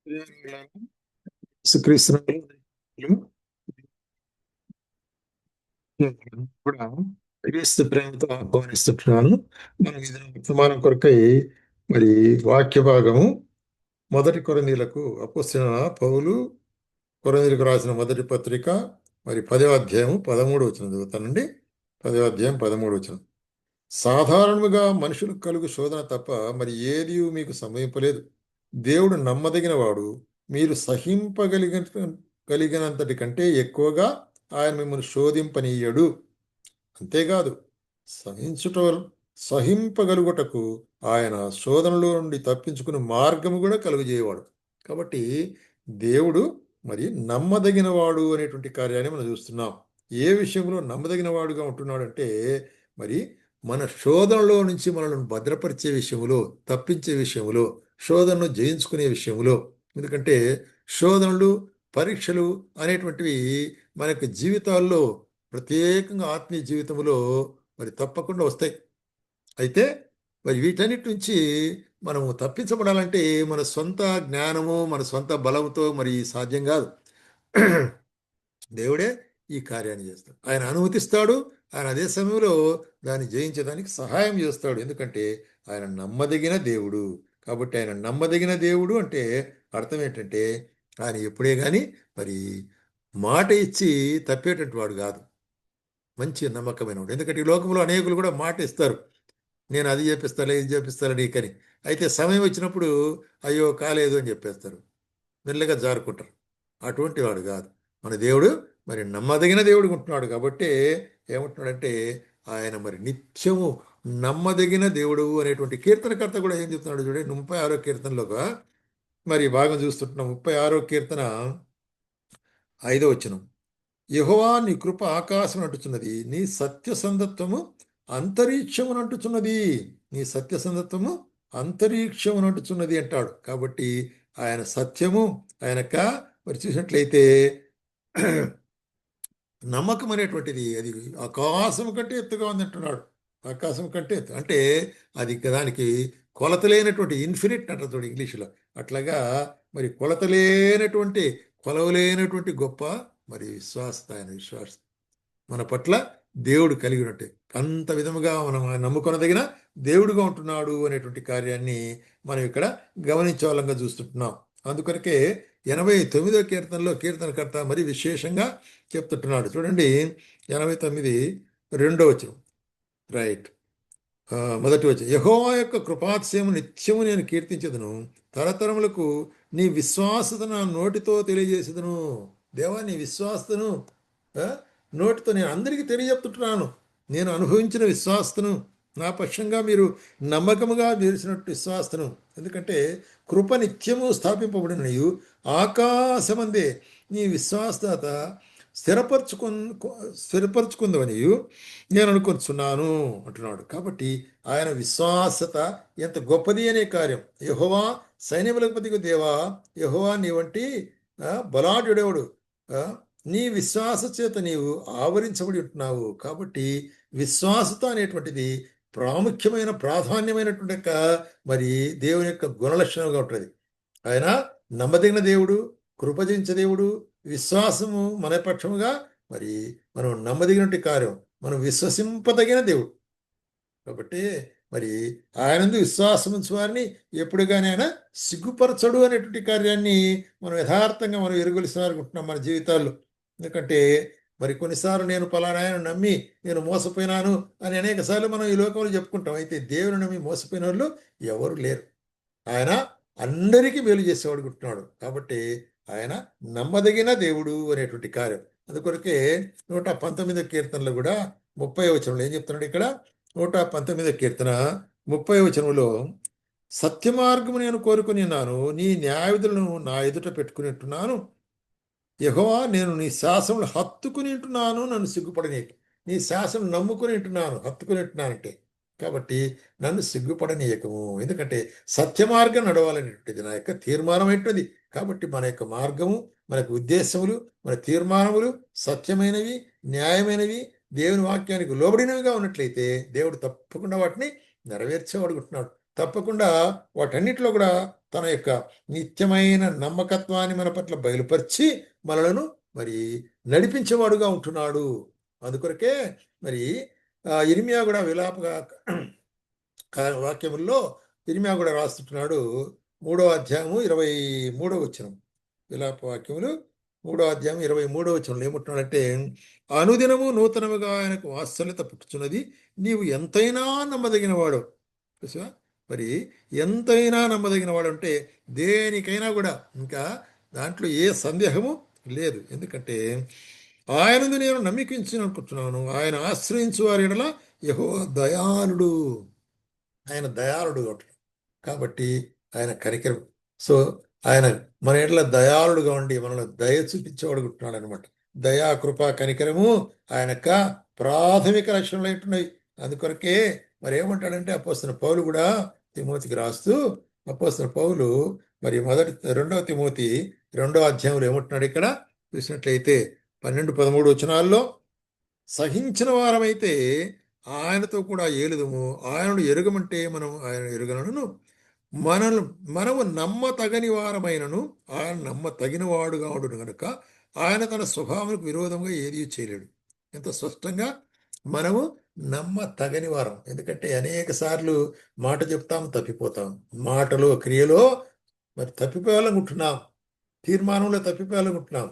యేసుక్రీస్తు కూడా క్రీస్తు ప్రేమతో ఆహ్వానిస్తున్నాను. మనం ఇది వర్తమానం కొరకై మరి వాక్య భాగము 1 కొరింథీయులకు అపోస్తలుడైన పౌలు కొరింథీయులకు రాసిన మొదటి పత్రిక మరి 10వ అధ్యాయం 13వ వచనం చదువుతానండి. 10వ అధ్యాయం 13వ వచనం. సాధారణముగా మనుషులకు కలుగు శోధన తప్ప మరి ఏది మీకు సంభవింపలేదు. దేవుడు నమ్మదగిన వాడు, మీరు కలిగినంతటి కంటే ఎక్కువగా ఆయన మిమ్మల్ని శోధింపనీయడు. అంతేకాదు, సహించుట సహింపగలుగుటకు ఆయన శోధనలో నుండి తప్పించుకునే మార్గము కూడా కలుగజేయవాడు. కాబట్టి దేవుడు మరి నమ్మదగిన వాడు అనేటువంటి కార్యాన్ని మనం చూస్తున్నాం. ఏ విషయంలో నమ్మదగిన వాడుగా ఉంటున్నాడంటే మరి మన శోధనలో నుంచి మనల్ని భద్రపరిచే విషయంలో, తప్పించే విషయంలో, శోధనను జయించుకునే విషయంలో. ఎందుకంటే శోధనలు, పరీక్షలు అనేటువంటివి మనకి జీవితాల్లో, ప్రత్యేకంగా ఆత్మీయ జీవితంలో మరి తప్పకుండా వస్తాయి. అయితే మరి వీటన్నిటి నుంచి మనము తప్పించబడాలంటే మన సొంత జ్ఞానము, మన సొంత బలంతో మరి సాధ్యం కాదు. దేవుడే ఈ కార్యాన్ని చేస్తాడు. ఆయన అనుమతిస్తాడు. ఆయన అదే సమయంలో దాన్ని జయించడానికి సహాయం చేస్తాడు. ఎందుకంటే ఆయన నమ్మదగిన దేవుడు. కాబట్టి ఆయన నమ్మదగిన దేవుడు అంటే అర్థం ఏంటంటే ఆయన ఎప్పుడే కానీ మరి మాట ఇచ్చి తప్పేటటువంటి వాడు కాదు. మంచి నమ్మకమైన వాడు. ఎందుకంటే ఈ లోకంలో అనేకులు కూడా మాట ఇస్తారు. నేను అది చేపిస్తాలే, ఇది చేపిస్తాలే నీకని. అయితే సమయం వచ్చినప్పుడు అయ్యో కాలేదు అని చెప్పేస్తారు. మెల్లగా జారుకుంటారు. అటువంటి వాడు కాదు మన దేవుడు. మరి నమ్మదగిన దేవుడు ఉంటున్నాడు. కాబట్టి ఏమంటున్నాడంటే ఆయన మరి నిత్యము నమ్మదగిన దేవుడు అనేటువంటి కీర్తనకర్త కూడా ఏం చెప్తున్నాడు చూడండి. 36వ కీర్తనలోగా మరి భాగం చూస్తుంటున్నాం. 36వ కీర్తన 5వ వచనం. యెహోవా నీ కృప ఆకాశం అంటుచున్నది, నీ సత్యసంధత్వము అంతరిక్షమునంటుచున్నది. నీ సత్యసంధత్వము అంతరిక్షమునంటుచున్నది అంటాడు. కాబట్టి ఆయన సత్యము ఆయనక మరి చూసినట్లయితే నమ్మకం అనేటువంటిది అది ఆకాశం కంటే ఎత్తుగా ఉంది అంటున్నాడు. ఆకాశం కంటే ఎత్తు అంటే అది దానికి కొలతలేనటువంటి ఇన్ఫినిట్ అంటారు ఇంగ్లీష్లో. అట్లాగా మరి కొలతలేనటువంటి, కొలవలేనటువంటి గొప్ప మరి విశ్వాసత, ఆయన విశ్వాసం మన పట్ల దేవుడు కలిగి ఉన్నట్టే అంత విధముగా మనం నమ్ముకొనదగిన దేవుడుగా ఉంటున్నాడు అనేటువంటి కార్యాన్ని మనం ఇక్కడ గమనించవాలంగా చూస్తుంటున్నాం. అందుకొరకే 89వ కీర్తనలో కీర్తనకర్త మరి విశేషంగా చెప్తుంటున్నాడు. చూడండి 89 2వ వచనం. రైట్. మొదటి వచనం. యెహోవా యొక్క కృపాతిశయము నిత్యము నేను కీర్తించదును, తరతరములకు నీ విశ్వాసత నా నోటితో తెలియజేసేదను. దేవా నీ విశ్వాసతను నోటితో నేను అందరికీ తెలియజెప్తుంటున్నాను. నేను అనుభవించిన విశ్వాసతను, నా పక్షంగా మీరు నమ్మకముగా చేసినట్టు విశ్వాసతను. ఎందుకంటే కృప నిత్యము స్థాపింపబడినయు ఆకాశమందే నీ విశ్వాసత స్థిరపరచుకుందవనియు నేను అనుకుంటున్నాను అంటున్నాడు. కాబట్టి ఆయన విశ్వాసత ఎంత గొప్పది అనే కార్యం. యెహోవా సైన్యములపతికి దేవా, యెహోవా నీ వంటి బలాఢ్యుడెవడు, నీ విశ్వాస చేత నీవు ఆవరించబడి ఉంటున్నావు. కాబట్టి విశ్వాసత అనేటువంటిది ప్రాముఖ్యమైన, ప్రాధాన్యమైనటువంటి మరి దేవుని యొక్క గుణలక్షణంగా ఉంటుంది. ఆయన నమ్మదగిన దేవుడు, కృపజించే దేవుడు, విశ్వాసము మన పక్షముగా మరి మనం నమ్మదగినటువంటి కార్యం, మనం విశ్వసింపదగిన దేవుడు. కాబట్టి మరి ఆయనందు విశ్వాసం ఉంచు వారిని ఎప్పుడు కానీ ఆయన సిగ్గుపరచడు అనేటువంటి కార్యాన్ని మనం యథార్థంగా మనం ఎరుగొలిసారుకుంటున్నాం మన జీవితాల్లో. ఎందుకంటే మరి కొన్నిసార్లు నేను పలానా ఆయన నమ్మి నేను మోసపోయినాను అని అనేక సార్లు మనం ఈ లోకంలో చెప్పుకుంటాం. అయితే దేవుని నమ్మి మోసపోయిన వాళ్ళు ఎవరు లేరు. ఆయన అందరికీ మేలు చేసేవాడు ఉంటున్నాడు. కాబట్టి ఆయన నమ్మదగిన దేవుడు అనేటువంటి కార్యం. అందుకొరకే 119వ కీర్తనలో కూడా 30వ వచనంలో ఏం చెప్తున్నాడు ఇక్కడ? 119వ కీర్తన 30వ వచనంలో, సత్య మార్గము నేను కోరుకుని ఉన్నాను, నీ న్యాయవిధులను నా ఎదుట పెట్టుకుని ఉంటున్నాను. యెహోవా నేను నీ శాసనములు హత్తుకుని ఉంటున్నాను, నన్ను సిగ్గుపడని. నీ శాసనం నమ్ముకుని ఉంటున్నాను, హత్తుకుని ఉంటున్నానంటే కాబట్టి నన్ను సిగ్గుపడనీయకము. ఎందుకంటే సత్య మార్గం నడవాలనేటువంటిది నా యొక్క తీర్మానం ఏంటది. కాబట్టి మన యొక్క మార్గము, మనకు ఉద్దేశములు, మన తీర్మానములు సత్యమైనవి, న్యాయమైనవి, దేవుని వాక్యానికి లోబడినవిగా ఉన్నట్లయితే దేవుడు తప్పకుండా వాటిని నెరవేర్చేవాడుకుంటున్నాడు. తప్పకుండా వాటన్నిటిలో కూడా తన యొక్క నిత్యమైన నమ్మకత్వాన్ని మన పట్ల బయలుపరిచి మనలను మరి నడిపించేవాడుగా ఉంటున్నాడు. అందుకొరకే మరి ఇర్మియా కూడా వాక్యముల్లో ఇర్మియా కూడా రాస్తుంటున్నాడు. 3వ అధ్యాయము 23వ వచనం, విలాప వాక్యములు 3వ అధ్యాయం 23వ వచనంలో ఏమంటున్నాడంటే, అనుదినము నూతనముగా ఆయనకు వాత్సల్యత పుట్టుచున్నది, నీవు ఎంతైనా నమ్మదగిన వాడు. చూసా, మరి ఎంతైనా నమ్మదగిన వాడు అంటే దేనికైనా కూడా ఇంకా దాంట్లో ఏ సందేహము లేదు. ఎందుకంటే ఆయనందు నేను నమ్మికించి అనుకుంటున్నాను, ఆయన ఆశ్రయించు వారి ఎడల యెహోవా దయాళుడు. ఆయన దయాళుడు కాబట్టి ఆయన కనికరం. సో ఆయన మన ఎడల దయాళుడుగా ఉండి మనల్ని దయ చూపించేవాడు ఉంటున్నాడు అనమాట. దయా, కృప, కనికరము ఆయన యొక్క ప్రాథమిక లక్షణాలు ఉంటున్నాయి. అందుకొరకే మరి ఏమంటాడంటే అపోస్తలుడైన పౌలు కూడా తిమోతికి రాస్తూ, అపోస్తలుడైన పౌలు మరి 2వ తిమోతి 2వ అధ్యాయంలో ఏమంటున్నాడు ఇక్కడ చూసినట్లయితే 12-13 వచనాల్లో, సహించిన వారమైతే ఆయనతో కూడా ఏలుదుము, ఆయనను ఎరుగమంటే మనం ఆయన ఎరుగనను, మనము నమ్మతగని వారమైనను ఆయన నమ్మతగిన వాడుగా ఉండును కనుక ఆయన తన స్వభావానికి విరోధంగా ఏది చేయలేడు. ఎంత స్పష్టంగా మనము నమ్మతగని వారం. ఎందుకంటే అనేక సార్లు మాట చెప్తాం, తప్పిపోతాం. మాటలో, క్రియలో మరి తప్పిపోవాలనుకుంటున్నాం, తీర్మానంలో తప్పిపోవాలనుకుంటున్నాం,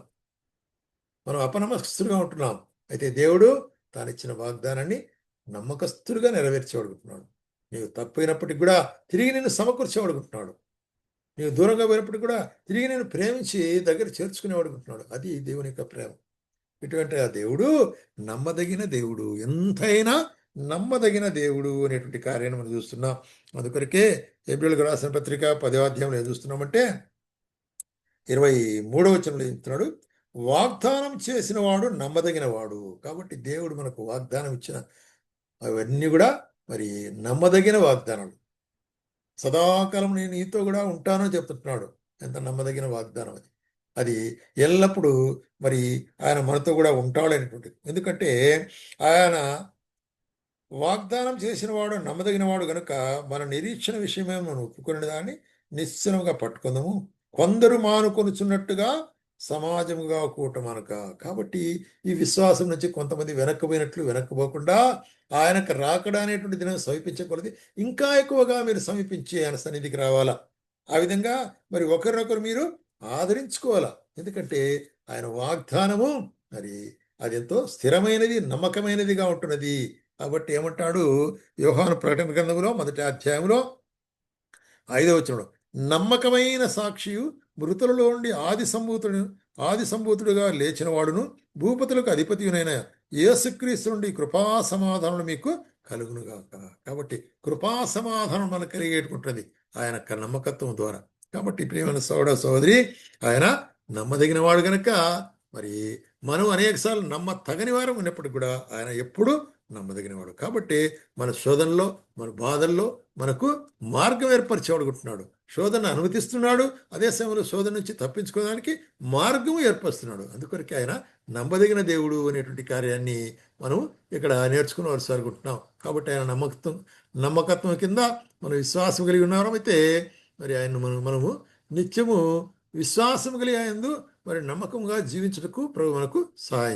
మనం అపనమ్మకస్తులుగా ఉంటున్నాం. అయితే దేవుడు తానిచ్చిన వాగ్దానాన్ని నమ్మకస్తులుగా నెరవేర్చేవాడుకుంటున్నాడు. నీవు తప్పైనప్పటికి కూడా తిరిగి నేను సమకూర్చేవాడుకుంటున్నాడు. నీవు దూరంగా పోయినప్పటికి కూడా తిరిగి నేను ప్రేమించి దగ్గర చేర్చుకునేవాడుకుంటున్నాడు. అది దేవుని యొక్క ప్రేమ. ఇటువంటి ఆ దేవుడు నమ్మదగిన దేవుడు, ఎంతైనా నమ్మదగిన దేవుడు అనేటువంటి కార్యాన్ని మనం చూస్తున్నాం. అందుకొరకే హెబ్రీయులకు రాసిన పత్రిక 10వ అధ్యాయంలో ఏం చూస్తున్నామంటే 23వ వచనంలో చెప్తున్నాడు, వాగ్దానం చేసిన వాడు నమ్మదగిన వాడు. కాబట్టి దేవుడు మనకు వాగ్దానం ఇచ్చిన అవన్నీ కూడా మరి నమ్మదగిన వాగ్దానాలు. సదాకాలం నేను నీతో కూడా ఉంటానని చెప్తున్నాడు. ఎంత నమ్మదగిన వాగ్దానం అది. అది ఎల్లప్పుడూ మరి ఆయన మనతో కూడా ఉంటాడనేటువంటిది. ఎందుకంటే ఆయన వాగ్దానం చేసిన వాడు నమ్మదగిన వాడు కనుక మన నిరీక్షణ విషయమే మనం ఒప్పుకునే దాన్ని నిశ్చలంగా పట్టుకుందాము. కొందరు మానుకొనుచున్నట్టుగా సమాజముగా కూటమనక. కాబట్టి ఈ విశ్వాసం నుంచి కొంతమంది వెనక్కిపోకుండా ఆయనకు రాకడా అనేటువంటి దినం సమీపించకూడదు, ఇంకా ఎక్కువగా మీరు సమీపించి ఆయన సన్నిధికి రావాలా. ఆ విధంగా మరి ఒకరినొకరు మీరు ఆదరించుకోవాలా. ఎందుకంటే ఆయన వాగ్దానము మరి అది ఎంతో స్థిరమైనది, నమ్మకమైనదిగా ఉంటున్నది. కాబట్టి ఏమంటాడు యోహాను ప్రకటన గ్రంథంలో 1వ అధ్యాయంలో 5వ వచనంలో, నమ్మకమైన సాక్షియు మృతులలో నుండి ఆది సంభూతుడుగా లేచిన వాడును భూపతులకు అధిపతియునైన యేసుక్రీస్తు నుండి కృపా సమాధానం మీకు కలుగునుగాక. కాబట్టి కృపా సమాధానం మనకు కలిగేటుకుంటుంది ఆయన నమ్మకత్వం ద్వారా. కాబట్టి ప్రియమైన సోదరి, ఆయన నమ్మదగిన వాడు గనక మరి మనం అనేకసార్లు నమ్మతగని వారం ఉన్నప్పటికీ కూడా ఆయన ఎప్పుడూ నమ్మదగినవాడు. కాబట్టి మన శోధనలో, మన బాధల్లో మనకు మార్గం ఏర్పరిచేవాడుకుంటున్నాడు. శోధన అనుమతిస్తున్నాడు, అదే సమయంలో శోధన నుంచి తప్పించుకోవడానికి మార్గం ఏర్పరుస్తున్నాడు. అందుకొరకు ఆయన నమ్మదగిన దేవుడు అనేటువంటి కార్యాన్ని మనం ఇక్కడ నేర్చుకుని అనుకుంటున్నాం. కాబట్టి ఆయన నమ్మకత్వం కింద మనం విశ్వాసం కలిగి ఉన్నారైతే మరి ఆయన మనము నిత్యము విశ్వాసం కలిగి ఆయన మరి నమ్మకంగా జీవించుటకు ప్రభు మనకు సహాయం